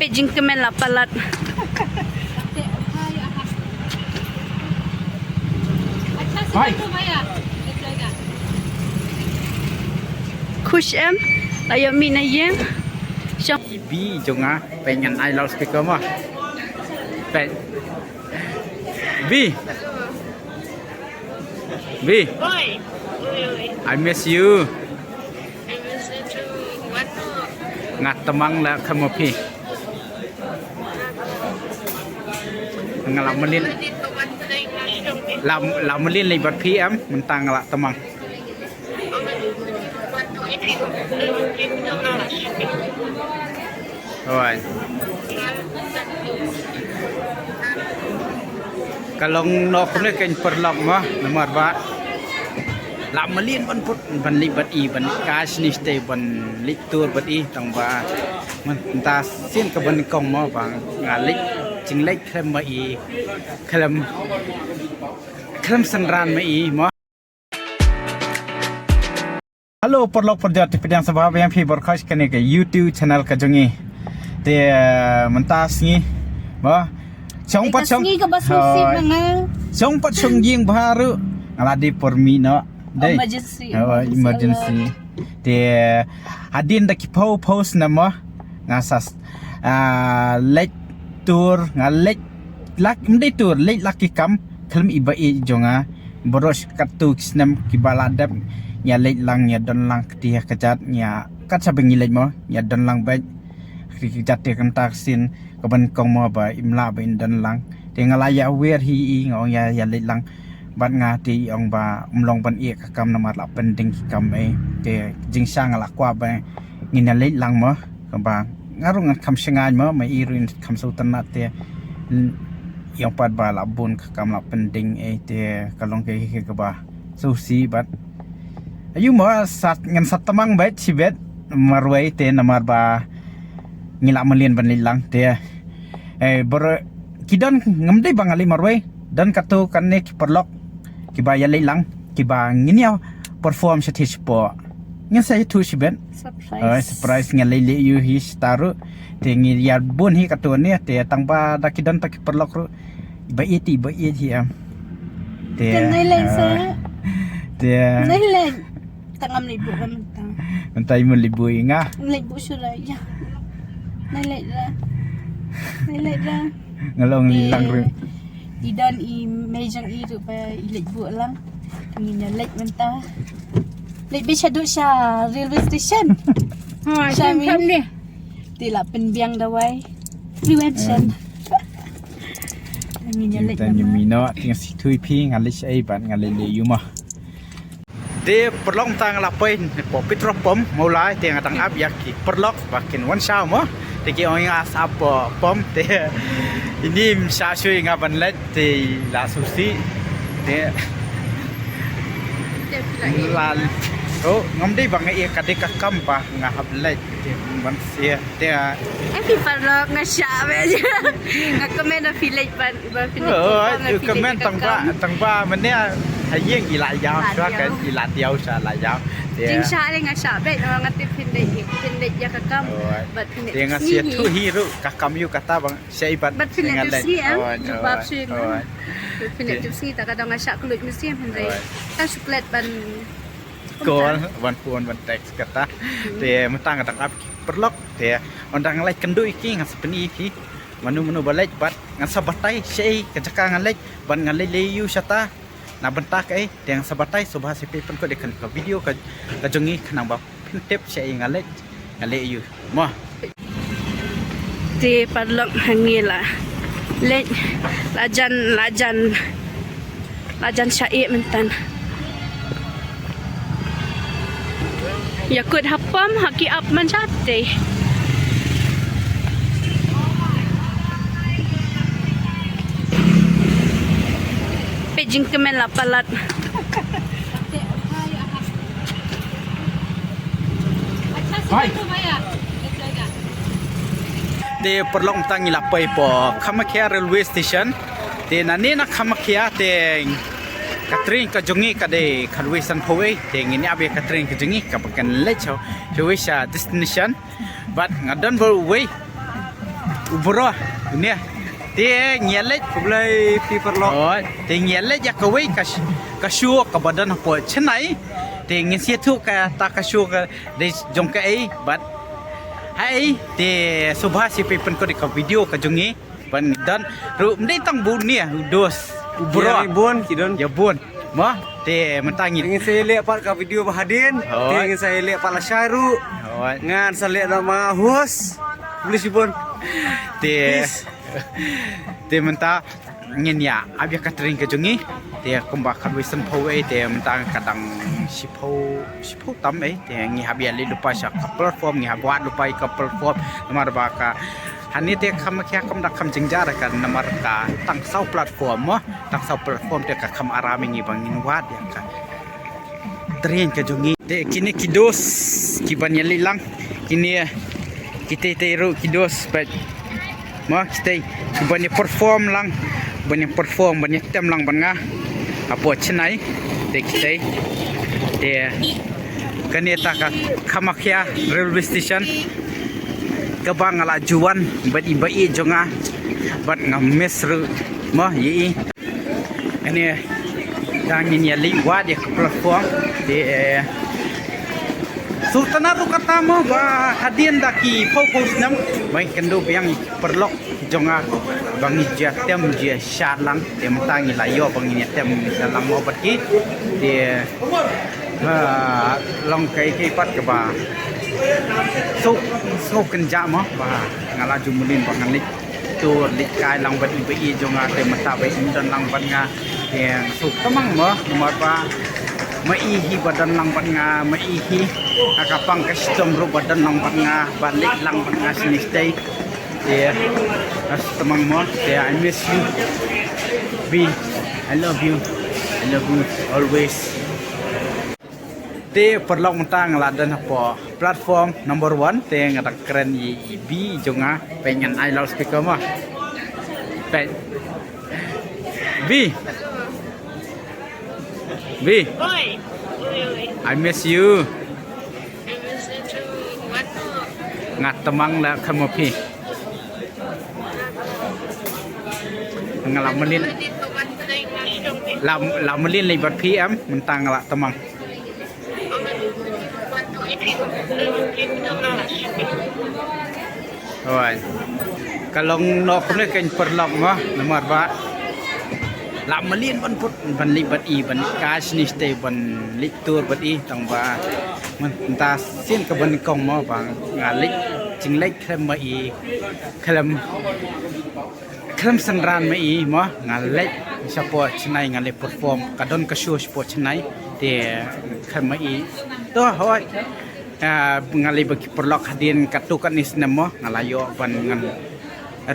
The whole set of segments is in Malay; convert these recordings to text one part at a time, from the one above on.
Beijing kemen lah palat. Hai. Khush em, layak min ayam. Syam. Ibi jonga pengen I loudspeaker mah. B. B. Oi. I miss you. I miss you too. What to? Ngat temang la kamu pi. Ngalam melin Dito one thing na shopping. lam melin libat pi am mentang la temang. What to eat? Dito na shopping. Oi. Kalau nok ni kan perlok mah nomor ba. Lam melin ban put ban libat I ban kas ni stay ban litur bat I tang ba. Mentah sin ke ban kong mah bang ngalik jing lek klem ma I klem senran ma I mah. Halo perlok perjat pidang sebab yang pi berkhas kene ke YouTube channel ka jongi. Te mentas ni bah Song pat song Ngi ka basusi mga song pat song jing baru ngaladi permi no dai emergency. emergency te hadin da kipau post nama ngasas lek tour ngalek lak mdai tour lek laki kam kelm iba I jonga boros katu kisnam kibaladap nya lek lang nya don lang ketia kejat nya kat sabeng lek mo nya don lang baik kejat te kentak sin kaban kong mo ba imla ba don lang te ngalaya wer hi ngong ya lek lang bat ngati ong ba umlong ban I kam namat la penting kam te jing sang la kwa ba ngina lek lang mo ba ngarung kam sengai mo mai irin kam sultan te yang pat ba la bun kam la penting te kalong ke ke ba susi bat ayu mo sat ngan sat tamang bait sibet marwai te namar ba ngila melien ban lilang te ber kidan ngamdai bangali marwai dan katu kanne ki perlok ki ba ya lilang ki ba ngini perform setish po ngin saya tu sibet surprise ngalele yu hi staru te ngi ya bun hi katu ne te tangba da kidan tak perlok ru ba iti am te Nai lek sa. te Nai lek. Tangam ni bu kan tang. mentai melibu inga Lek bu suraya. Nai lek ra. Nai lek ra. ngalong lilang ru Idan I mejang I tu pa lek bu lang. Nginya lek mentah. Lek be shadu sha railway station. Ha, Syami. sam ni. Tila penbiang dawai. Prevention. Nginya lek. Kita nyemino tinggal situ pi ngalis ban ngalele yuma. De perlong tang lapain po pitro pom mulai te ngatang ab yaki perlok bakin wan sao mo te ki ong as ap pom te ini sa shui ngaban let te la susi te la oh ngomdei bang e kadeka kampa ngahab let te ban sia te Pi parok ngasya be. Ngakomen na village ban village. oh kemen tangba menia hayeng ila yau swa kan ila tiau sa la yau Jing sya le ngasya be ngati village ya kakam. But village. dia ngasih tu hiru kakam yu kata bang sei bat But village si jubab si. Village si ta kadang ngasya kulit mesti handai. Ta suklet ban kol wan puan wan teks kata dia mentang kata ap perlok dia ondang lek kendu iki ngas peni iki manu balek bat ngas sabatai sei kecaka ngalek ban ngalek leyu sata na bentak dia sabatai subha sipi pen ko dekan ka video ka jongi kanang ba tip sei ngalek yu mo ti parlok hangila. Lek lajan syai mentan. Yakut hapam haki up man sate. Beijing kemen lah palat. hai de perlong tangi lapai po Kamakhya railway station de nani na Kamakhya te Katrin ka jongi ka de khalwe san phowe te ngini abe Katrin ka jongi ka pakan lecho chowisha destination but ngadon bo way ubro dunia te nyelet Kublai pi perlok. oh te nyelet ya kawai kashu ka badan po chenai te ngin sia tu ka ta kashu ka de jongka ai but hai te subha si pe pen ko di ka video ka jongi ban dan ru mdei tang bun ni dos ubro Bro bun kidon. ya bun mo te mentangi Ingin saya lihat part ka video Bahadin. Oh. Ingin saya lihat part Syaru. oh Ngan saya lihat nama host. Please bun. te te menta ngin ya abia katring ke jongi te kumba kan wisem pho ai te menta kadang sipho tam ai te ngi habia li lupa sya ka platform ngi habwa lupa ka platform namar ba ka hani te kham kya kam dak kham jingjar kan namar ka tang sau platform mo tang sau platform te ka kham arami ngi bangin wat ya ka train ke jongi te kini kidos kiban yali lang kini kita teru kidos but mo kita banyak perform lang banyak perform banyak tem lang banga apo chenai te kita te kaneta ka Kamakya railway station kabang ala juan bat ibai jonga bat ngames ru mo yi ini dangin ya liwat ya platform te Sultana tu kata mo ba hadian daki fokus nam baik kendo yang perlok jonga bangi jatem dia syalang dia mentangi layo bangi tem dalam mo pergi dia long kai pat ke ba so kenja mo ba ngala jumulin bangan lik tu lik kai lang bat ibi jonga te mata bai dan lang ban nga yang su tamang mo nomor ba maihi badan lang bat nga maihi akapang custom ro badan lang bat nga balik lang bat nga sini stay yeah as tamang mo yeah I miss you B I love you always te perlok mentang ladan apa platform number 1 te ngatak keren bi jonga pengen I loudspeaker mah B Oi. Oi. I miss you I miss you too. What no? ngat temang la kamu pi ngalam melin Dito man tayo nasyong la melin libat pi am mentang la temang oi kalong no kene ken perlok mah nomor ba la melin ban put ban libat i ban kas ni stay ban litur bat i tang ba man ta sin ka ban kong mo bang ngalik jing lek krem ma i krem sanran ma i mo ngalek support chnai ngale perform kadon ka show support chnai te krem ma i to hoi ngali bagi perlok hadin katukan is namo ngalayo ban ngan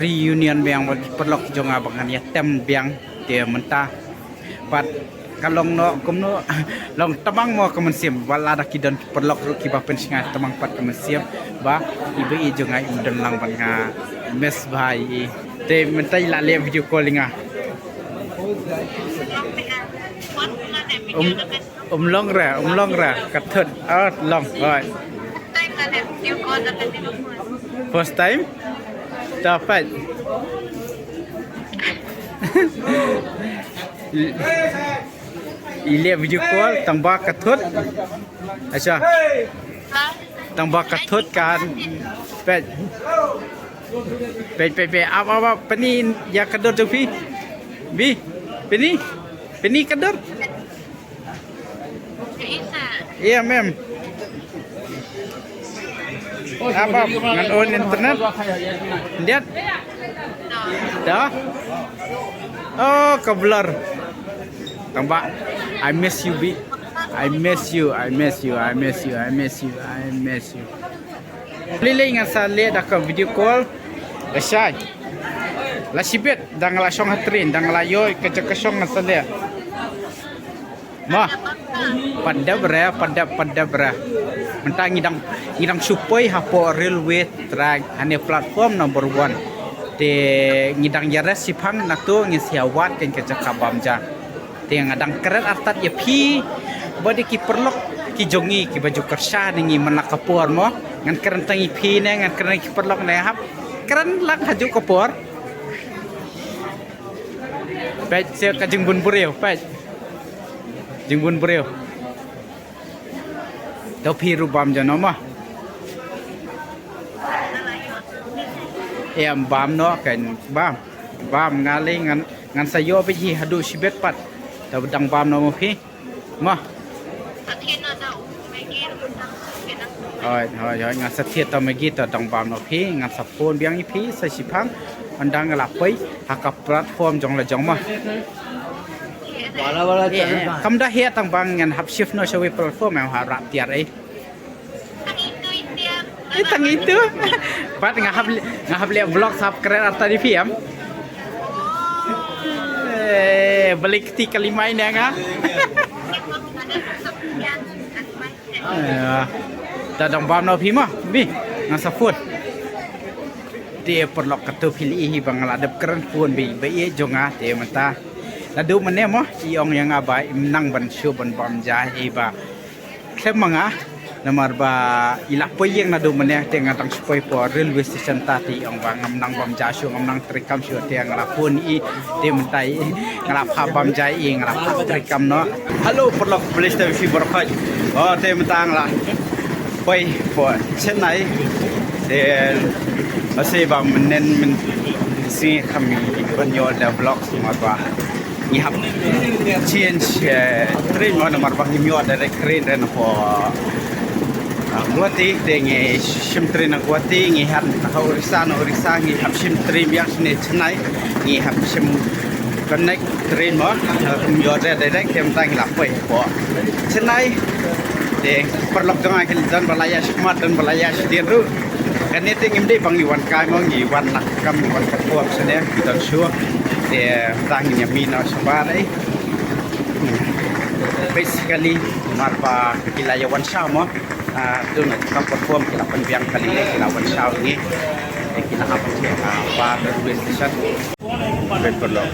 reunion biang bagi perlok jonga bangan ya tem biang te mentah pat kalong no kumno long tamang mo kemensiam wala dak kidon perlok ru ki ba pensinga tamang pat kemensiam ba ibe i jonga imden lang banga mes bai te mentai la le video callinga long ra kathut long rồi first time dapat Ilia video call tambah kathut acha tambah kathut kan pe apa penin ya kador tu bi peni kador iya mem apa ngan on internet lihat dah oh keblur tambah I miss you bi I miss you Lili ngasa le dak video call asai la sibet dang la song hatrin dang la yo ke cekesong ngasa le mah pada bra mentang ngidang supaya hapo railway track hanya platform number 1 te ngidang yaras sipang nakto ngisiawat ken ke cakabam ja te ngadang keren artat ya pi bodi ki perlok ki jongi ki baju kersa ningi manakapur mo ngan keren tangi pi ne ngan keren ki perlok ne hap keren lang haju kopor. Pet saya ke Jengbun Pureo, pet. Jengbun Pureo. Tau piru bam jano mah. Bam no kan bam ngali ngan sayo pe hi hadu sibet pat. Tau dang bam no mo pi. Mah. Hoi ngan setiet tau megi tau dang bam no pi ngan sapon biang i pi sa sipang andang ngalapoi hakap platform jong la jong mah. Kam dah hia tang bang ngan hap shift no shawi platform yang harap tiar tang itu. Pat ngahap lihat vlog sab keren arta di film. Beli ketika kelima ini ngah. Tadang bam no phi mah bi ngan saput. Dia perlu katu pilih bang ladap keren pun bi jonga dia mentah. Ladu mana mah iong yang abai menang ban show ban bam jahi ba. Klep mangah namar ba ilak poyeng nadu mana tengah tang supaya po railway station tati iong ba ngamnang bam jashu ngamnang trikam show dia ngalapun i dia mentai ngalap bam jai ngalap trikam no. Halo perlu beli TV berkat. Oh dia mentang lah. Poi po Chennai dan masih bang menen si kami banyak ada vlog semua ba. Ni hab change train mana marbang ni mio ada keren dan po guati dengan sim train guati ni hab orisa ni hab sim train yang sini Chennai ni hab sim connect train mo mio ada direct yang tang lapai po Chennai de perlok jangan dan balaya smart dan balaya sediru kan itu ngimde bang iwan kai mo iwan nak kam iwan kapur sene kita sure de tangnya mina sabare basically marpa kilayawan siya mo doon nagka-perform kila panbiyang kalile kilawan siya ni kila kapag siya para station perlo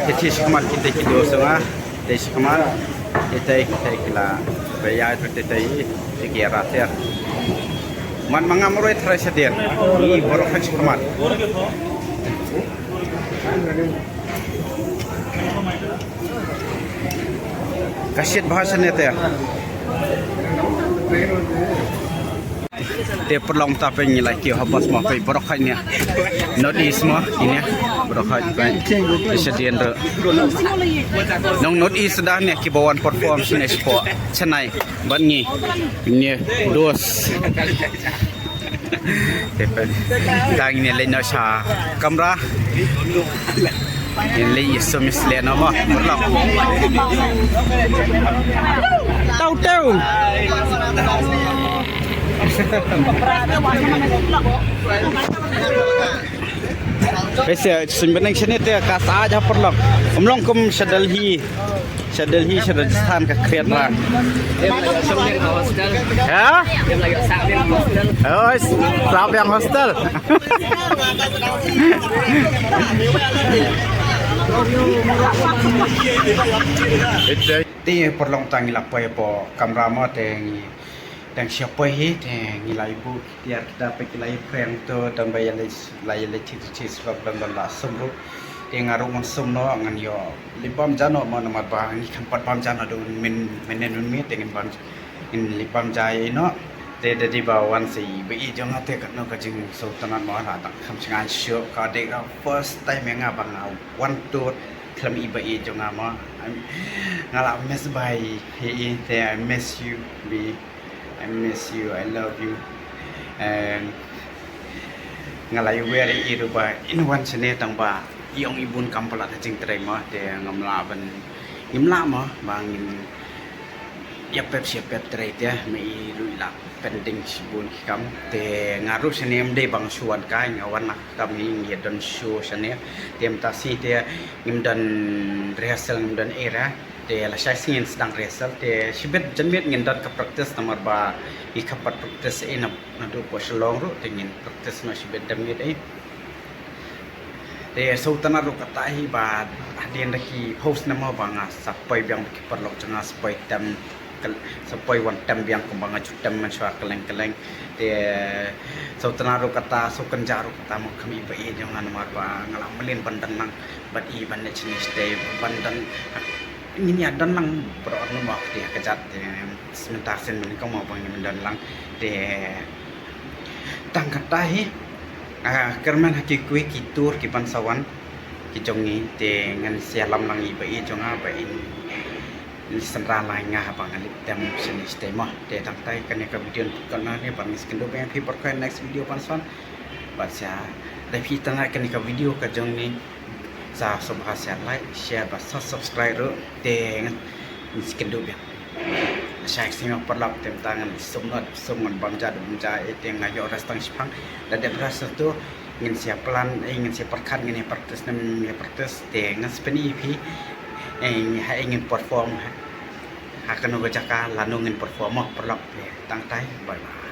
jadi sekamar kita kido semua dari sekamar kita kila bayar kita kira ter man mangamroy trasedian ni borok sekamar kasyat bahasanya teh dia perlu tapi ni lagi habis mah pe boroknya notice mah ini boroknya kesedihan tu nong notice dah ni kibawan perform sini sport Chennai bangi ini dos tepen tang ini lainasa kamera ini semis lain apa perlu tahu Biasa sebenarnya sini tu kata aja perlu. Umlong kum Delhi Rajasthan ke Kerala. Ya? Oh, staff yang hostel. Itu perlu tangi lapai po kamera mo tengi. Dan siapa he ngilai bu biar kita pergi lagi prank tu dan bayar lagi cerita sebab dan lah semru ngaruh mensum no ngan yo libam jano mana marbah ni kampat bam jano do menen mi dengan bam in libam jai no de bawan si bi jong ate kat no kajing sultanan mahara tak kam singan syo ka de first time yang abang one tour klam iba jong ama ngala miss by he I miss you be I miss you, I love you, and ngalai very iru ba in one sene tang ba iong ibun kampala ta jing treng ma de ngamla ban imla ma bangin ya pep tre ya me iru la pending sibun kam te ngaru sene mde bang suan kai ngawan nak kami ngi don show sene tem ta si te ngimdan rehearsal ngimdan era te la sai singin sedang rehearsal te sibet janmet ngindan ka practice namar ba ikapat practice ina nadu po selong ru tingin practice no sibet damit te sultan ru katahi ba hadien daki post nama banga sapai biang ki perlok janga sapai tam sepoi wan tem biang kembang jutem man syar keleng-keleng te so tenaru kata so kenjaru kata mo kami ba e jangan marwa ngalam melin bandan nang bat i ban jenis te bandan ini ada nang beron mak dia kejat sebentar sen men kau mau bang mendan lang te tang kata he kerman haki kue kitur ki pansawan ki jongi te ngan sialam lang i ba e jonga ba in senra lai nga bang alip tem jenis te mah te tang tai kan ka video kan ni ban skendo ben pi por next video pansawan ba sia da pi tang kan ka video ka jongi sa subhasya like share ba subscribe ro te skendo ben saya singa perlap tem tangan sumon bangja bangja eteng ngayo rastang sipang dan de berasa tu ingin siap pelan ingin siap perkan ingin praktis nem praktis te ngas peni pi ingin perform akan ngajaka lanu ingin perform perlap tang tai bye bye